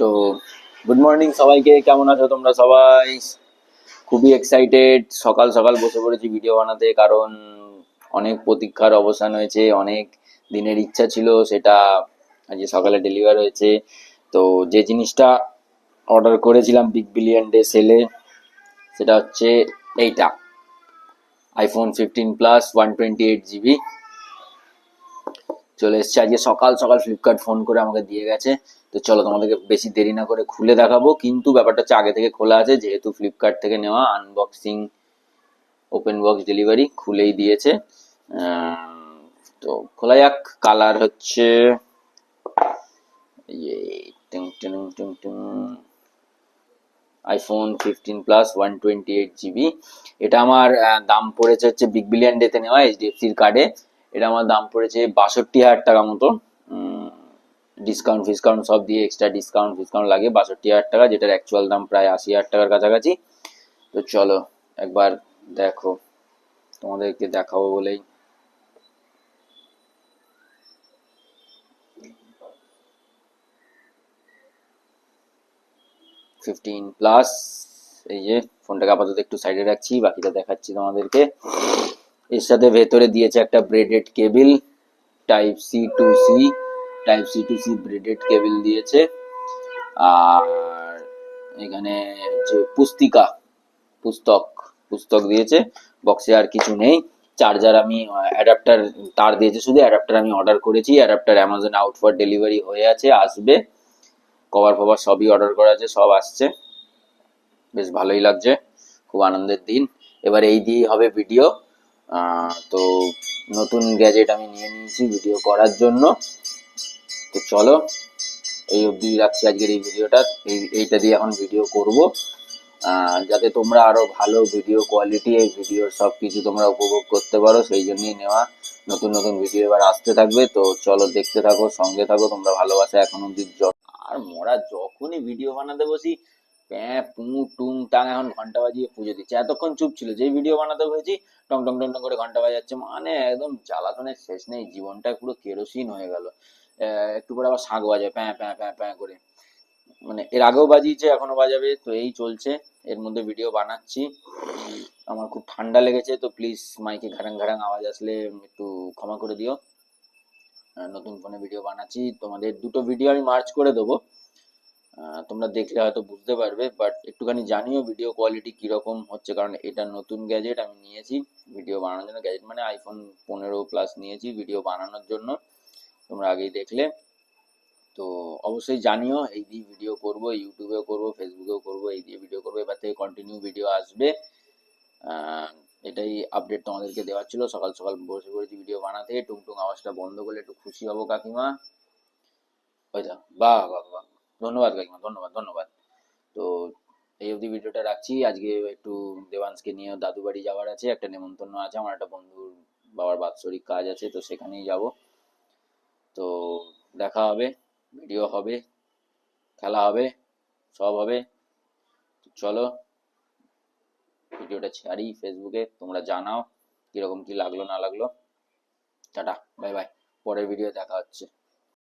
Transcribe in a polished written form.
তো good morning সবাইকে, কেমন আছো তোমরা সবাই? খুবই এক্সাইটেড, সকাল সকাল বসে পড়েছি ভিডিও বানাতে, কারণ অনেক প্রতীক্ষার অবসান হয়েছে। অনেক দিনের ইচ্ছা ছিল, সেটা আজকে সকালে ডেলিভার হয়েছে। তো যে জিনিসটা অর্ডার করেছিলাম বিগ বিলিয়ন ডে সেলে, সেটা হচ্ছে এইটা, আইফোন 15 প্লাস 128 GB। চলে এসছে আজকে সকাল সকাল, ফ্লিপকার্ট ফোন করে আমাকে দিয়ে গেছে। তো চলো তোমাদেরকে বেশি দেরি না করে খুলে দেখাবো, কিন্তু ব্যাপারটা হচ্ছে আগে থেকে খোলা আছে, যেহেতু ফ্লিপকার্ট থেকে নেওয়া, আনবক্সিং ওপেন বক্স ডেলিভারি খুলেই দিয়েছে। তো খোলা যাক। কালার হচ্ছে আইফোন 15 প্লাস 128 GB। এটা আমার দাম পড়েছে হচ্ছে বিগ বিলিয়ন ডেতে নেওয়া এইচডিএফসির কার্ডে। এটা আমার দাম পড়েছে 62,000 টাকা মতো। ডিসকাউন্ট ফিসকাউন্ট সব দিয়ে, এক্সট্রা ডিসকাউন্ট লাগে 62,000 টাকা, যেটার অ্যাকচুয়াল দাম প্রায় 80,000 টাকার কাছাকাছি। তো চলো একবার দেখো, তোমাদেরকে দেখাবো বলেই। ফিফটিন প্লাস, এই যে ফোনটাকে আপাতত একটু সাইডে রাখছি, বাকিটা দেখাচ্ছি তোমাদেরকে। এর সাথে ভেতরে দিয়েছে একটা braided cable, type C to C braided cable দিয়েছে। আর এখানে যে পুস্তক দিয়েছে। বক্সে আর কিছু নেই। চার্জার আমি অ্যাডাপ্টার তার দিয়েছে, শুধু অ্যাডাপ্টার আমি অর্ডার করেছি। Adapter Amazon out for delivery হয়ে আছে, আসবে। কভার ফভার সবই অর্ডার করা আছে, সব আসছে। বেশ ভালোই লাগছে, খুব আনন্দের দিন। এবার এই দিয়েই হবে ভিডিও। তো নতুন গ্যাজেট আমি নিয়ে নিয়েছি ভিডিও করার জন্য। তো চলো এই অবধি রাখছি আজকের এই ভিডিওটা। এইটা দিয়ে এখন ভিডিও করব, যাতে তোমরা আরো ভালো ভিডিও কোয়ালিটি, এই ভিডিওর সব কিছু তোমরা উপভোগ করতে পারো, সেই জন্যই নেওয়া। নতুন নতুন ভিডিও এবার আসতে থাকবে, তো চলো দেখতে থাকো, সঙ্গে থাকো। তোমরা ভালোবাসা এখন অব্দি। আর মোরা যখনই ভিডিও বানাতে বসি, প্যাঁ পু টুং টাং, এখন ঘন্টা বাজিয়ে পুজো দিচ্ছে। এতক্ষণ চুপ ছিল, যেই ভিডিও বানাতে হয়েছি টং টং টং টং করে ঘন্টা বাজাচ্ছে। মানে একদম জ্বালাতনের শেষ নেই, জীবনটা পুরো কেরোসিন হয়ে গেল। একটু করে আবার শাঁখ বাজে প্যাঁ প্যাঁ প্যাঁ প্যাঁ করে। মানে এর আগেও বাজিয়েছে, এখনো বাজাবে, তো এই চলছে। এর মধ্যে ভিডিও বানাচ্ছি। আমার খুব ঠান্ডা লেগেছে, তো প্লিজ মাইকে ঘাড়াং ঘাড়াং আওয়াজ আসলে একটু ক্ষমা করে দিও। নতুন ফোনে ভিডিও বানাচ্ছি, তোমাদের দুটো ভিডিও আমি মার্চ করে দেবো। তোমরা দেখলে হয়তো বুঝতে পারবে, বাট একটুখানি জানিও ভিডিও কোয়ালিটি কিরকম হচ্ছে, কারণ এটা নতুন গ্যাজেট আমি নিয়েছি ভিডিও বানানোর জন্য। গ্যাজেট মানে আইফোন 15 প্লাস নিয়েছি ভিডিও বানানোর জন্য, তোমরা আগেই দেখলে। তো অবশ্যই জানিও, এই দিয়ে ভিডিও করব, ইউটিউবেও করব, ফেসবুকেও করব, এই দিয়ে ভিডিও করবো। এবার থেকে কন্টিনিউ ভিডিও আসবে। এটাই আপডেট তোমাদেরকে দেওয়ার ছিল। সকাল সকাল বসে পড়েছি ভিডিও বানাতে। টুংটুং আওয়াজটা বন্ধ করলে একটু খুশি হবো কাকিমা। ওইটা, বাহ বাহ বাহ, ধন্যবাদ কাকিমা, ধন্যবাদ ধন্যবাদ। তো এই অবধি ভিডিওটা রাখছি। আজকে একটু দেবাংশকে নিয়ে দাদু বাড়ি যাওয়ার আছে, একটা নেমন্তন্ন আছে আমার, একটা বন্ধুর বাবার বাৎসরিক কাজ আছে, তো সেখানেই যাব। তো দেখা হবে, ভিডিও হবে, খেলা হবে, সব হবে। চলো ভিডিওটা ছাড়ি ফেসবুকে, তোমরা জানাও কিরকম কি লাগলো না লাগলো। টাটা, বাই বাই, পরের ভিডিও দেখা হচ্ছে।